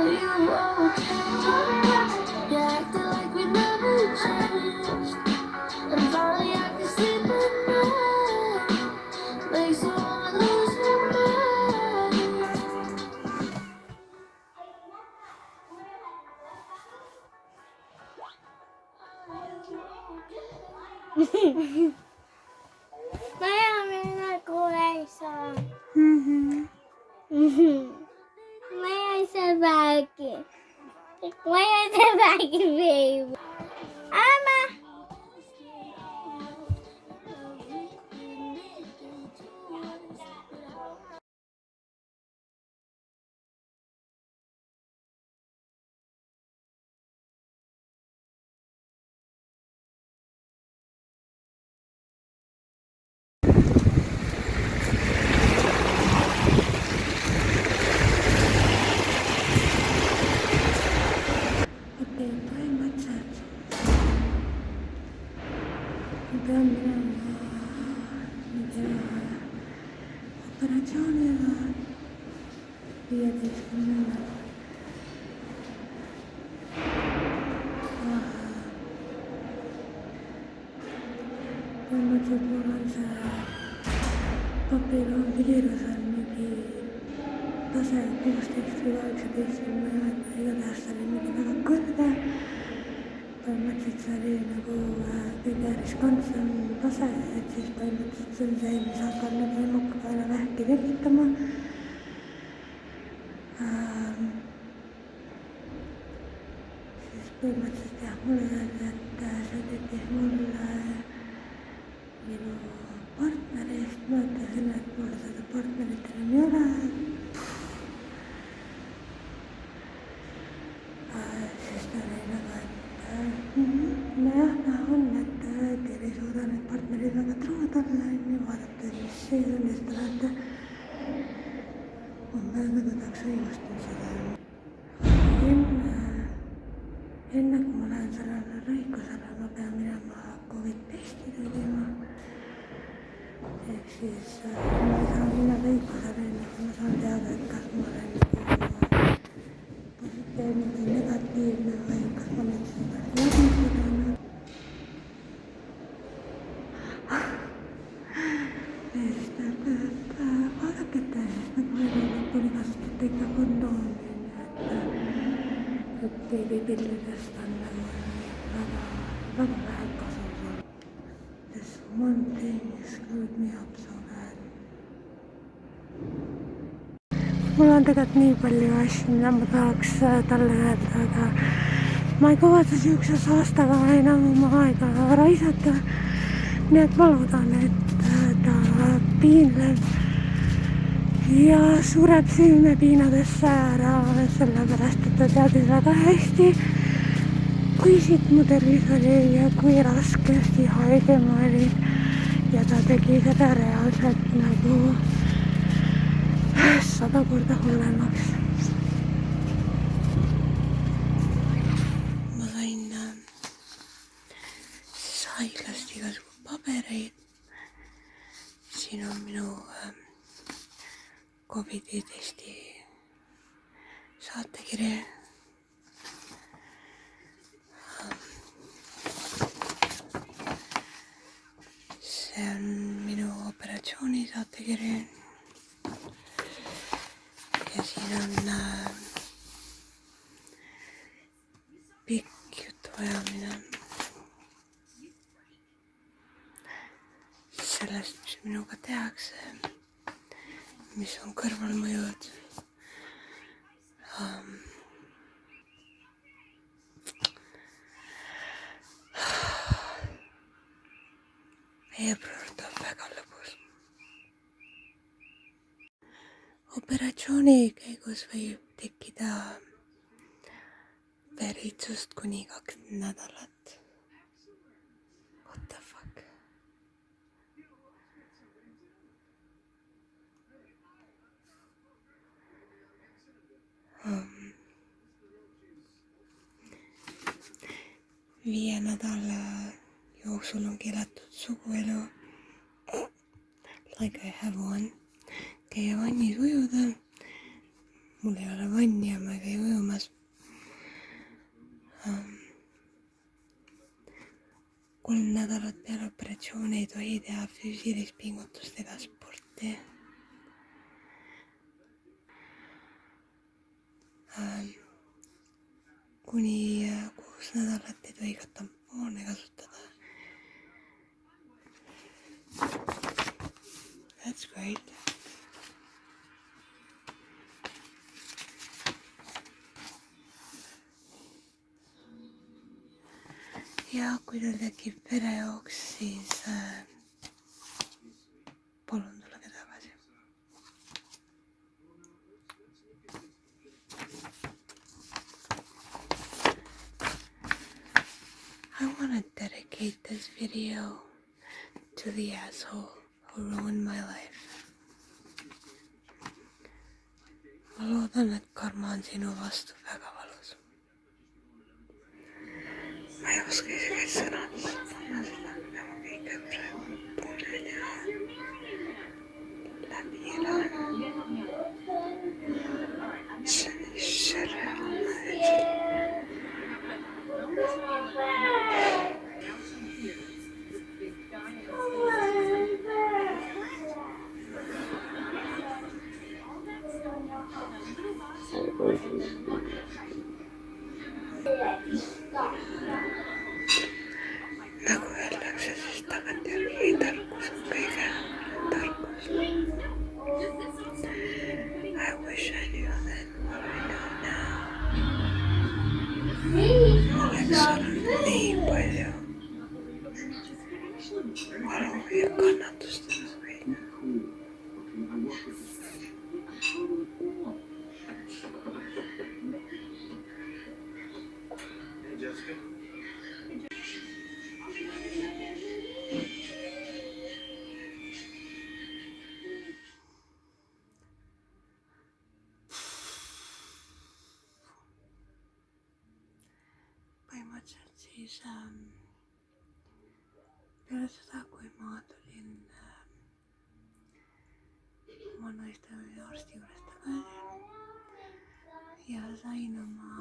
Mä minä kuuleissa. Mä jäin sen väikin. Mä jäin sen väikin viivu. Ämä! Operatsioonilla 15. Põhimõtteliselt mul on see papilloomiviirus on mingi tase 16 või 18, ma ei mäleta, igatahes see oli mingi väga kõrge. Põhimõtteliselt see oli nagu kõige riskantsem tase, et siis põhimõtteliselt see on see, mis hakkab nagu emuka peale vähki tekitama. Siis põhimõtteliselt jah, mulle öeldi, et see tekkis mulle minu partnerist, ma ütlesin, et mul seda partnerit enam ei ole. Siis ta oli nagu, et nojah, on, et teil ei suuda need partnerid väga truud olla, vaadata, mis seisundis te olete. Umbes nagu tahaks õigustada seda. Enne kui ma lähen sellele lõikusele, ma pean minema COVID-testi tegema. Ehk siis ma ei saa minna lõikusele, enne kui ma saan teada, et kas ma olen positiivne või negatiivne või kas ma nüüd seda läbi pidanud. Ja siis ta ütles, et vaadake, et nagu võimalik tuli kasutada ikka kondoomi, et beebipillidest on nagu väga vähe kasu saanud. This one thing screwed me up so bad. Mul on tegelikult nii palju asju, mida ma tahaks talle öelda, aga ma ei kavatse siukses aastaga enam oma aega raisata. Nii et ma loodan, et ta piinleb ja sureb süümepiinadesse ära, sellepärast et ta teadis väga hästi, kui siit mu tervis oli ja kui raskesti haige ma olin. Ja ta tegi seda reaalselt nagu 100 korda hullemaks. Ma sain siis haiglast igasugu pabereid. Siin on minu COVID-i testi saatekiri. See on minu operatsiooni saatekiri. Ja siin on pikk jutuajamine sellest, mis minuga tehakse, mis on kõrvalmõjud. Veebruar tuleb väga lõbus. Operatsiooni käigus võib tekkida veritsust kuni 2 nädalat. What the fuck? Viie nädala jooksul on keelatud suguelu, like I have one, käia vannis ujuda, mul ei ole vanni ja ma ei käi ujumas. 3 nädalat peale operatsiooni ei tohi teha füüsilist pingutust ega sporti. Kuni 6 nädalat ei tohi ka tampoone kasutada. That's great. Ja kui teil tekib verejooks, siis palun tulge tagasi. I want to dedicate this video to the asshole who ruined my life. Ma loodan, et karma on sinu vastu väga valus. Ma ei oska isegi sõnastada seda, mida ma kõige praegu tunnen ja läbi elan. See on nii sürreaalne. Nagu öeldakse, siis tagantjärgi tarkus on kõige tarkus. I wish I knew then what I know now. Oleks olnud nii palju valu ja kannatust võida. Põhimõtteliselt siis peale seda, kui ma tulin oma naiste arsti juurest tagasi ja sain oma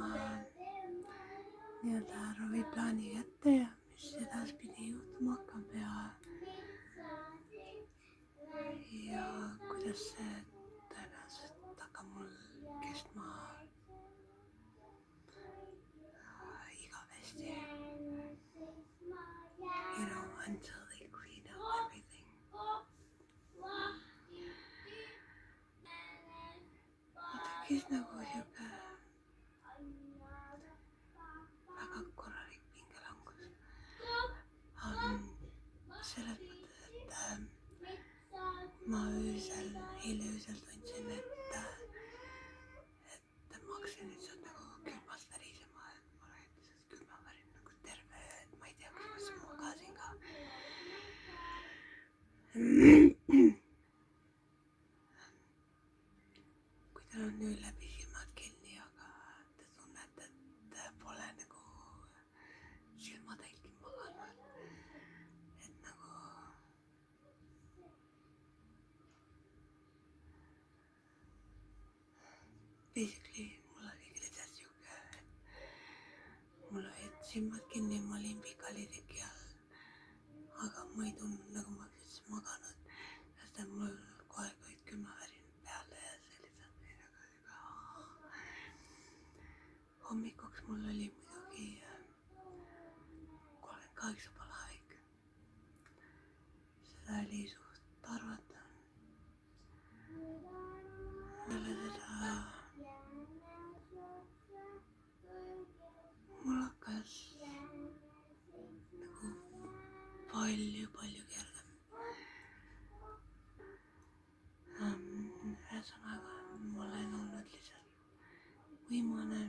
nii-öelda raviplaani kätte ja mis edaspidi juhtuma hakkab ja kuidas see tõenäoliselt hakkab mul kestma igavesti. You know, until they clean up everything. Tekkis nagu siuke väga korralik pingelangus. Selles mõttes, et ma eile öösel tundsin, et ma hakkasin lihtsalt nagu külmast värisema, et mul oli lihtsalt külmavärin nagu terve, et ma ei tea, kas ma magasin ka. Kui teil on nüüd läbi silmad kinni, aga te tunnete, et pole nagu silmatäilgi maganud, et nagu basically mul oli küll lihtsalt siuke, et mul olid silmad kinni, ma olin pikali teki all, aga ma ei tundnud nagu ma oleks maganud, sest et mul kogu aeg olid külmavärin peale ja see lihtsalt oli nagu hommikuks mul oli muidugi 38 palavik. Seda oli suht arvata. Peale seda mul hakkas nagu palju kergem. Ühesõnaga, ma olen olnud lihtsalt võimane.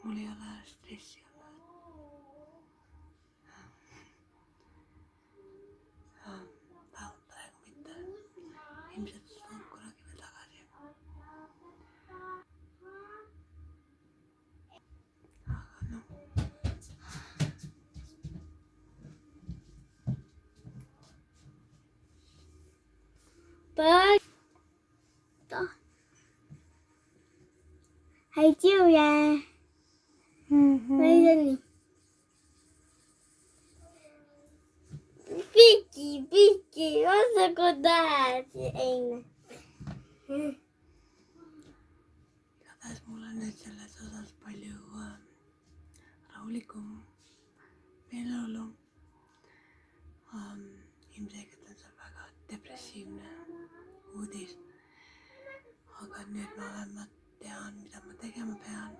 Mul ei ole stressi olnud. Vähemalt praegu mitte. Ilmselt tulen kunagi veel tagasi. Aga noh. But 係朝嘅，你真Piki, osa ko dati. Igatahes mul on nüüd selles osas palju rahulikum meeleolu. Ilmselgelt on seal väga depressiivne uudis. Aga nüüd ma vähemalt tean, mida ma tegema pean.